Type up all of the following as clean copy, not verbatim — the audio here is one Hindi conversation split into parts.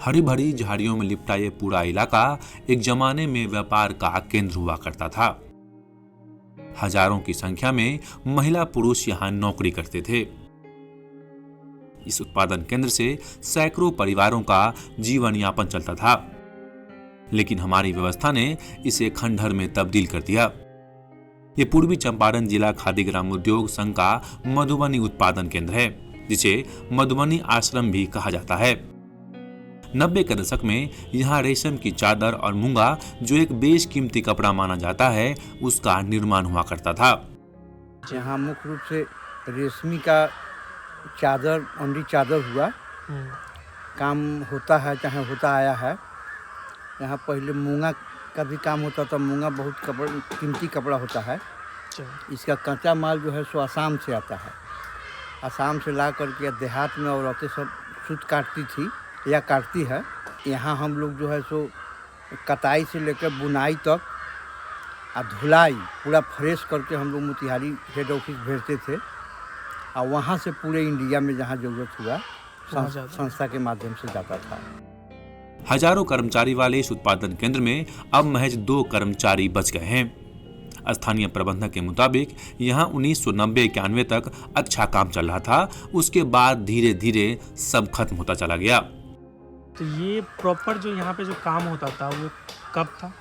हरी भरी झाड़ियों में लिपटा ये पूरा इलाका एक जमाने में व्यापार का केंद्र हुआ करता था। हजारों की संख्या में महिला पुरुष यहाँ नौकरी करते थे। इस उत्पादन केंद्र से सैकड़ों परिवारों का जीवन यापन चलता था, लेकिन हमारी व्यवस्था ने इसे खंडहर में तब्दील कर दिया। ये पूर्वी चंपारण जिला खादी ग्राम उद्योग संघ का मधुबनी उत्पादन केंद्र है, जिसे मधुबनी आश्रम भी कहा जाता है। 90 के दशक में यहाँ रेशम की चादर और मूंगा, जो एक बेशकीमती कपड़ा माना जाता है, उसका निर्माण हुआ करता था। यहाँ मुख्य रूप से रेशमी का चादर, ओंडी चादर हुआ काम होता है, चाहे होता आया है। यहाँ पहले मूंगा का भी काम होता था। मूंगा बहुत कीमती कपड़ा होता है। इसका कच्चा माल जो है सो आसाम से आता है। आसाम से ला करके देहात में औरतें सब सूत काटती थी या काटती है। यहाँ हम लोग जो है सो कटाई से लेकर बुनाई तक और धुलाई पूरा फ्रेश करके हम लोग मोतिहारी हेड ऑफिस भेजते थे, और वहाँ से पूरे इंडिया में जहाँ जरूरत हुआ संस्था के माध्यम से जाता था। हजारों कर्मचारी वाले इस उत्पादन केंद्र में अब महज 2 कर्मचारी बच गए हैं। स्थानीय प्रबंधक के मुताबिक यहाँ 1990-91 तक अच्छा काम चल रहा था। उसके बाद धीरे धीरे सब खत्म होता चला गया। तो ये प्रॉपर जो यहाँ पे जो काम होता था वो कब था?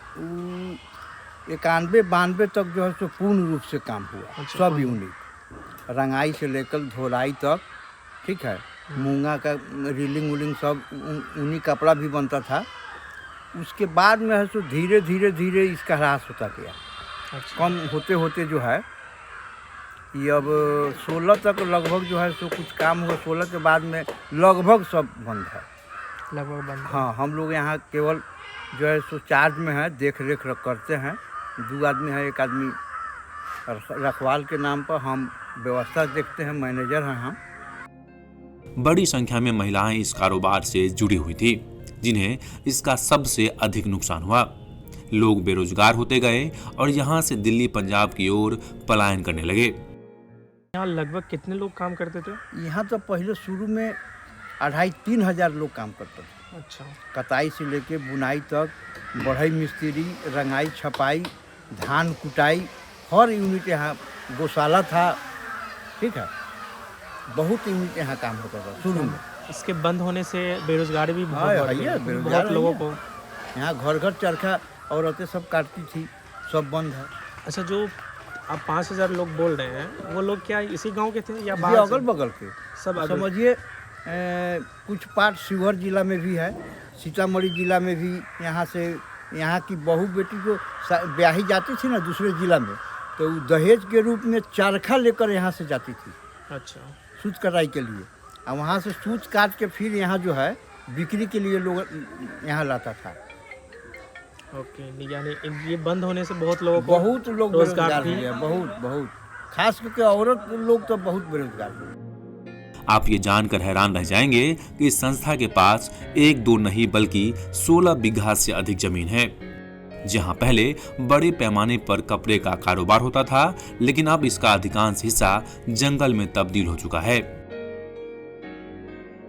91-92 तक जो है सो पूर्ण रूप से काम हुआ। सब यूनिट रंगाई से लेकर धोलाई तक, ठीक है। मूंगा का रीलिंग वूलिंग सब ऊनी कपड़ा भी बनता था। उसके बाद में है सो धीरे धीरे धीरे इसका ह्रास होता गया। कम होते होते जो है ये अब 16 तक लगभग जो है सो कुछ काम हुआ। 16 के बाद में लगभग सब बंद है। लगभग बंद। हाँ, हम लोग यहाँ केवल जो है सो चार्ज में है, देख रेख करते हैं। 2 आदमी है, एक आदमी रखवाल के नाम पर, हम व्यवस्था देखते हैं, मैनेजर हैं हम। बड़ी संख्या में महिलाएं इस कारोबार से जुड़ी हुई थी, जिन्हें इसका सबसे अधिक नुकसान हुआ। लोग बेरोजगार होते गए और यहाँ से दिल्ली पंजाब की ओर पलायन करने लगे। यहाँ लगभग कितने लोग काम करते थे? यहाँ तो पहले शुरू में 2,500-3 हज़ार लोग काम करते थे। अच्छा। कटाई से लेके बुनाई तक, बढ़ई मिस्त्री, रंगाई, छपाई, धान कुटाई, हर यूनिट यहाँ, गौशाला था, ठीक है। बहुत यूनिट यहाँ काम होता था शुरू में। इसके बंद होने से बेरोजगारी भी बहुत लोगों को। यहाँ घर घर चरखा औरतें सब काटती थी, सब बंद है। अच्छा, जो आप 5,000 लोग बोल रहे हैं, वो लोग क्या इसी गांव के थे या बाहर? अगल बगल के सब। समझिए कुछ पार्ट शिवहर जिला में भी है, सीतामढ़ी जिला में भी। यहाँ से यहाँ की बहू बेटी को ब्याही जाती थी ना दूसरे जिला में, तो दहेज के रूप में चरखा लेकर यहाँ से जाती थी। अच्छा। सूत कटाई के लिए, और वहाँ से सूत काट के फिर यहाँ जो है बिक्री के लिए लोग यहाँ लाता था। ओके, यानी ये बंद होने से बहुत लोगों को, बहुत लोग बेरोजगार हुए हैं। बहुत खास करके औरत लोग तो बहुत बेरोजगार हुए। आप ये जानकर हैरान रह जाएंगे कि इस संस्था के पास 1-2 नहीं बल्कि 16 बीघा से अधिक जमीन है, जहां पहले बड़े पैमाने पर कपड़े का कारोबार होता था, लेकिन अब इसका अधिकांश हिस्सा जंगल में तब्दील हो चुका है।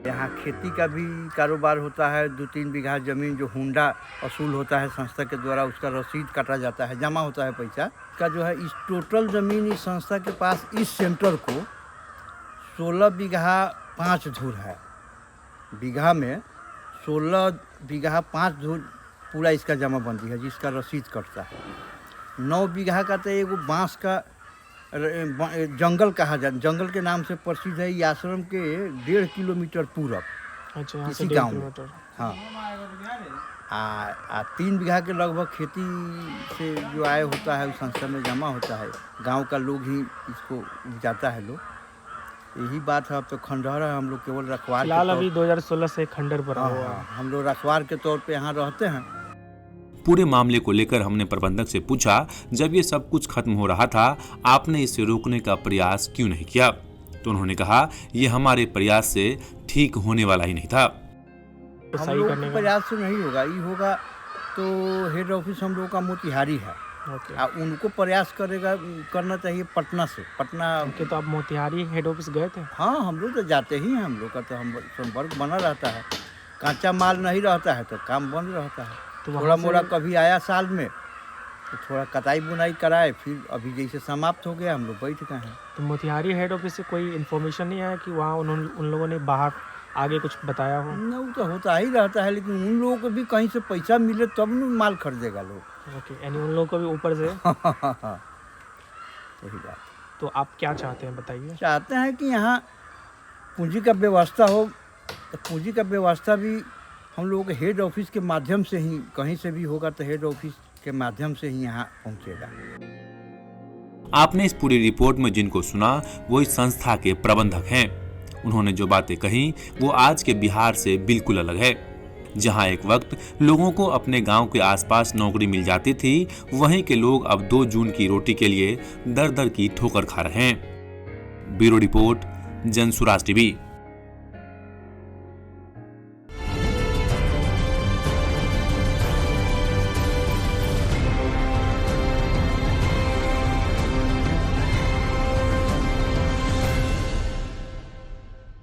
यहाँ खेती का भी कारोबार होता है। 2-3 बीघा जमीन जो हुंडा वसूल होता है संस्था के द्वारा, उसका रसीद काटा जाता है, जमा होता है पैसा का जो है। इस टोटल जमीन इस संस्था के पास इस सेंटर को 16 बीघा 5 धूर है। बीघा में 16 बीघा 5 धूर पूरा इसका जमाबंदी है, जिसका रसीद कटता है। 9 बीघा का तो एगो बांस का जंगल कहा जाता, जंगल के नाम से प्रसिद्ध है। ये आश्रम के 1.5 किलोमीटर पूरब। अच्छा, इसी गाँव में। हाँ। 3 बीघा के लगभग खेती से जो आय होता है उस संस्था में जमा होता है। गांव का लोग ही इसको जाता है लोग। यही बात है। अब तो खंडहर है, हम लोग केवल रखवार। फिलहाल अभी 2016 से खंडहर पर हुआ है। हम लोग रखवार के तौर पे यहाँ रहते हैं। पूरे मामले को लेकर हमने प्रबंधक से पूछा, जब ये सब कुछ खत्म हो रहा था, आपने इसे रोकने का प्रयास क्यों नहीं किया? तो उन्होंने कहा, ये हमारे प्रयास से ठीक होने वाला ही नहीं था। हम लोग के प्रयास से नहीं होगा। ये होगा तो हेड ऑफिस हम लोग का मोतिहारी है। उनको प्रयास करना चाहिए पटना से। पटना के तो आप मोतिहारी हेड ऑफिस गए थे? हाँ, हम लोग तो जाते ही हैं। हम लोग का तो हम संपर्क बना रहता है। कांचा माल नहीं रहता है तो काम बंद रहता है। तो वहाँ थोड़ा से- मोड़ा कभी आया साल में तो थोड़ा कटाई बुनाई कराए, फिर अभी जैसे समाप्त हो गया हम लोग बैठ गए हैं। तो मोतिहारी हेड ऑफिस से कोई इन्फॉर्मेशन नहीं आया कि वहाँ उन लोगों ने बाहर आगे कुछ बताया हो? न वो तो होता ही रहता है, लेकिन उन लोगों को भी कहीं से पैसा मिले तब न माल खरीदेगा लोग। ओके, यानी उन लोगों को भी ऊपर से। सही बात। तो आप क्या चाहते हैं बताइए? चाहते हैं कि यहाँ पूंजी का व्यवस्था हो, तो पूंजी का व्यवस्था भी हम लोगों के हेड ऑफिस के माध्यम से ही, कहीं से भी होगा तो हेड ऑफिस के माध्यम से ही यहाँ पहुँचेगा। आपने इस पूरी रिपोर्ट में जिनको सुना वो इस संस्था के प्रबंधक हैं। उन्होंने जो बातें कही वो आज के बिहार से बिल्कुल अलग है। जहां एक वक्त लोगों को अपने गांव के आसपास नौकरी मिल जाती थी, वहीं के लोग अब 2 जून की रोटी के लिए दर दर की ठोकर खा रहे हैं। Bureau report, Jansuraaj TV.